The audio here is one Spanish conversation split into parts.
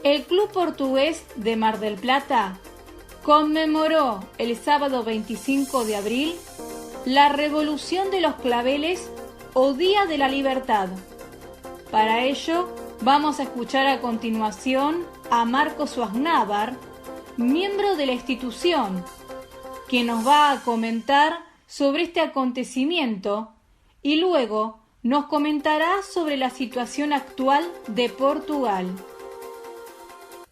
El Club Portugués de Mar del Plata conmemoró el sábado 25 de abril la Revolución de los Claveles o Día de la Libertad. Para ello, vamos a escuchar a continuación a Marcos Wasnavar, miembro de la institución, quien nos va a comentar sobre este acontecimiento y luego nos comentará sobre la situación actual de Portugal.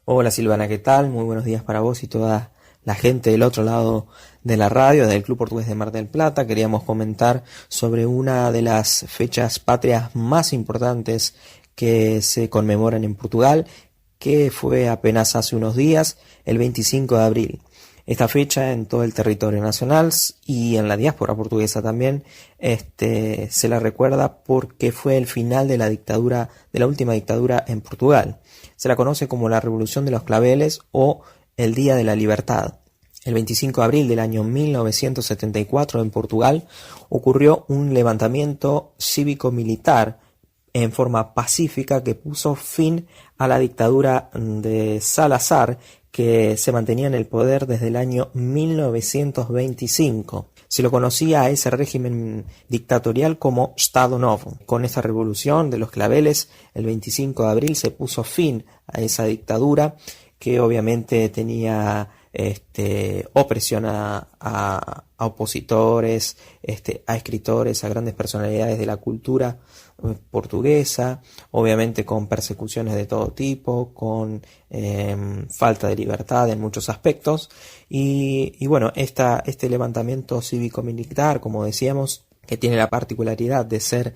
Hola Silvana, ¿qué tal? Muy buenos días para vos y toda la gente del otro lado de la radio, del Club Portugués de Mar del Plata. Queríamos comentar sobre una de las fechas patrias más importantes que se conmemoran en Portugal, que fue apenas hace unos días, el 25 de abril. Esta fecha en todo el territorio nacional y en la diáspora portuguesa también se la recuerda porque fue el final de la última dictadura en Portugal. Se la conoce como la Revolución de los Claveles o el Día de la Libertad. El 25 de abril del año 1974 en Portugal ocurrió un levantamiento cívico-militar en forma pacífica que puso fin a la dictadura de Salazar, que se mantenía en el poder desde el año 1925. Se lo conocía a ese régimen dictatorial como Estado Novo. Con esta revolución de los claveles, el 25 de abril se puso fin a esa dictadura que obviamente tenía opresión a opositores, a escritores, a grandes personalidades de la cultura portuguesa, obviamente con persecuciones de todo tipo, con falta de libertad en muchos aspectos y bueno, este levantamiento cívico-militar, como decíamos, que tiene la particularidad de ser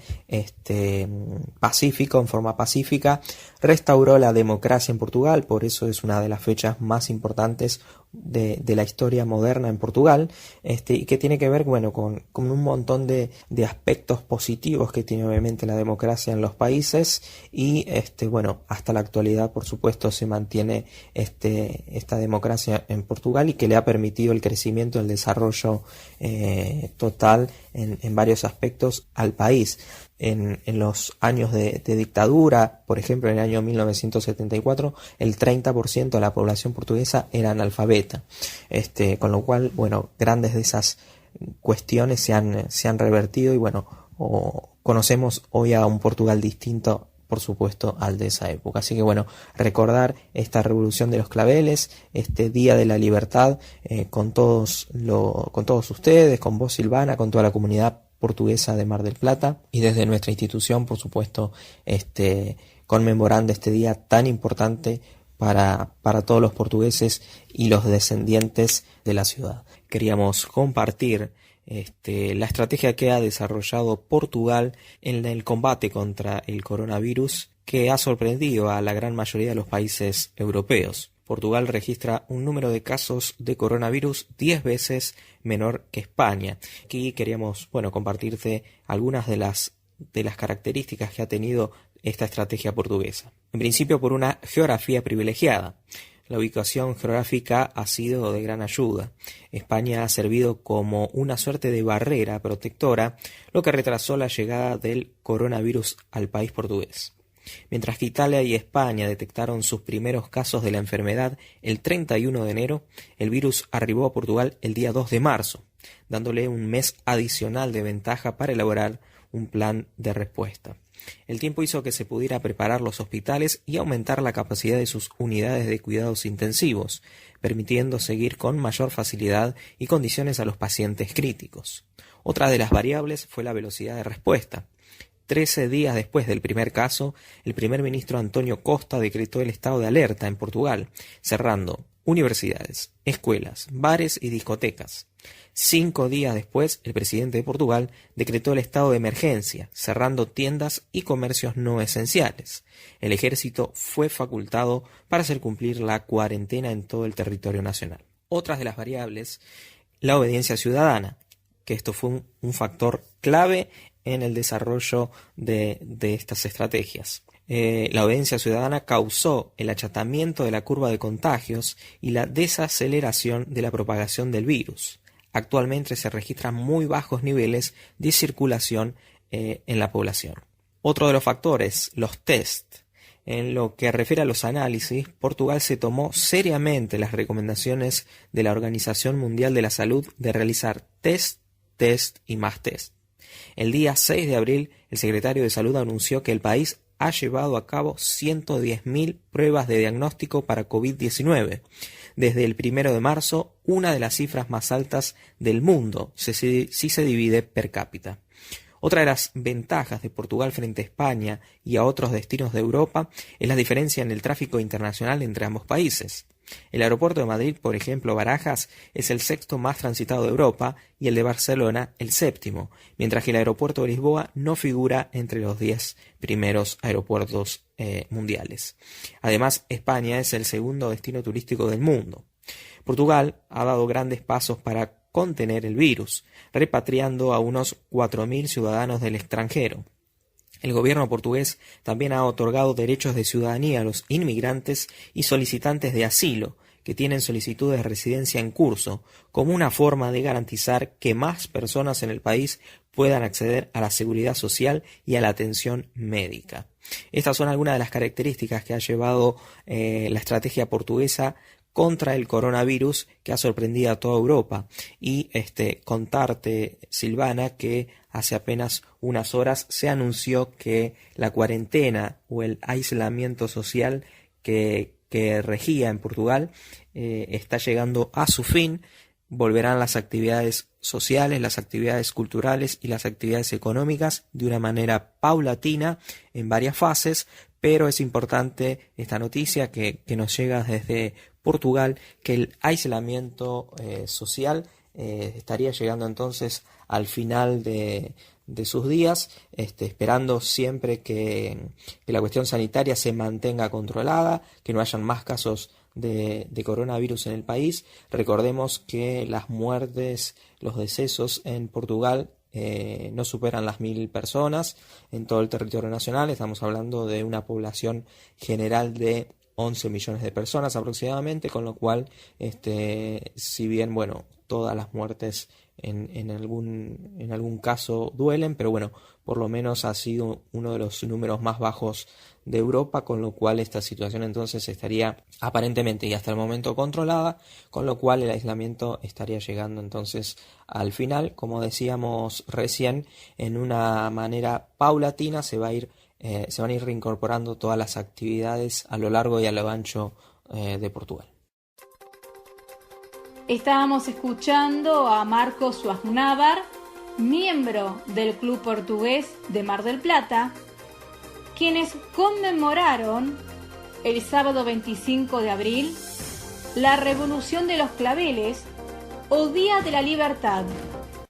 pacífico, en forma pacífica, restauró la democracia en Portugal. Por eso es una de las fechas más importantes de la historia moderna en Portugal, y que tiene que ver, bueno, con un montón de aspectos positivos que tiene obviamente la democracia en los países y bueno, hasta la actualidad por supuesto se mantiene esta democracia en Portugal y que le ha permitido el crecimiento, el desarrollo total en varios aspectos al país. En los años de dictadura, por ejemplo en el año 1974, el 30% de la población portuguesa era analfabeta, con lo cual, bueno, grandes de esas cuestiones se han revertido y bueno, conocemos hoy a un Portugal distinto, por supuesto, al de esa época. Así que bueno, recordar esta revolución de los claveles, este Día de la Libertad, con todos ustedes, con vos Silvana, con toda la comunidad portuguesa de Mar del Plata y desde nuestra institución, por supuesto, conmemorando este día tan importante para todos los portugueses y los descendientes de la ciudad. Queríamos compartir la estrategia que ha desarrollado Portugal en el combate contra el coronavirus, que ha sorprendido a la gran mayoría de los países europeos. Portugal registra un número de casos de coronavirus 10 veces menor que España. Aquí queríamos, bueno, compartirte algunas de las características que ha tenido esta estrategia portuguesa. En principio, por una geografía privilegiada. La ubicación geográfica ha sido de gran ayuda. España ha servido como una suerte de barrera protectora, lo que retrasó la llegada del coronavirus al país portugués. Mientras que Italia y España detectaron sus primeros casos de la enfermedad el 31 de enero, el virus arribó a Portugal el día 2 de marzo, dándole un mes adicional de ventaja para elaborar un plan de respuesta. El tiempo hizo que se pudiera preparar los hospitales y aumentar la capacidad de sus unidades de cuidados intensivos, permitiendo seguir con mayor facilidad y condiciones a los pacientes críticos. Otra de las variables fue la velocidad de respuesta. 13 días después del primer caso, el primer ministro António Costa decretó el estado de alerta en Portugal, cerrando universidades, escuelas, bares y discotecas. 5 días después, el presidente de Portugal decretó el estado de emergencia, cerrando tiendas y comercios no esenciales. El ejército fue facultado para hacer cumplir la cuarentena en todo el territorio nacional. Otras de las variables, la obediencia ciudadana, que esto fue un factor clave en el desarrollo de estas estrategias. La obediencia ciudadana causó el achatamiento de la curva de contagios y la desaceleración de la propagación del virus. Actualmente se registran muy bajos niveles de circulación en la población. Otro de los factores, los test. En lo que refiere a los análisis, Portugal se tomó seriamente las recomendaciones de la Organización Mundial de la Salud de realizar test y más test. El día 6 de abril, el secretario de Salud anunció que el país ha llevado a cabo 110.000 pruebas de diagnóstico para COVID-19. Desde el 1 de marzo, una de las cifras más altas del mundo, si se divide per cápita. Otra de las ventajas de Portugal frente a España y a otros destinos de Europa es la diferencia en el tráfico internacional entre ambos países. El aeropuerto de Madrid, por ejemplo, Barajas, es el sexto más transitado de Europa y el de Barcelona el séptimo, mientras que el aeropuerto de Lisboa no figura entre los 10 primeros aeropuertos mundiales. Además, España es el segundo destino turístico del mundo. Portugal ha dado grandes pasos para contener el virus, repatriando a unos 4.000 ciudadanos del extranjero. El gobierno portugués también ha otorgado derechos de ciudadanía a los inmigrantes y solicitantes de asilo que tienen solicitudes de residencia en curso, como una forma de garantizar que más personas en el país puedan acceder a la seguridad social y a la atención médica. Estas son algunas de las características que ha llevado la estrategia portuguesa contra el coronavirus, que ha sorprendido a toda Europa. Y contarte, Silvana, que hace apenas unas horas se anunció que la cuarentena o el aislamiento social que regía en Portugal está llegando a su fin. Volverán las actividades sociales, las actividades culturales y las actividades económicas de una manera paulatina en varias fases, pero es importante esta noticia que nos llega desde Portugal, que el aislamiento social estaría llegando entonces al final de sus días, esperando siempre que la cuestión sanitaria se mantenga controlada, que no hayan más casos de coronavirus en el país. Recordemos que las muertes, los decesos en Portugal no superan las 1.000 personas en todo el territorio nacional. Estamos hablando de una población general de 11 millones de personas aproximadamente, con lo cual, si bien, todas las muertes en algún caso duelen, pero por lo menos ha sido uno de los números más bajos de Europa, con lo cual esta situación entonces estaría aparentemente y hasta el momento controlada, con lo cual el aislamiento estaría llegando entonces al final. Como decíamos recién, en una manera paulatina se van a ir reincorporando todas las actividades a lo largo y a lo ancho de Portugal. Estábamos escuchando a Marcos Suaznávar, miembro del Club Portugués de Mar del Plata, quienes conmemoraron el sábado 25 de abril la Revolución de los Claveles o Día de la Libertad.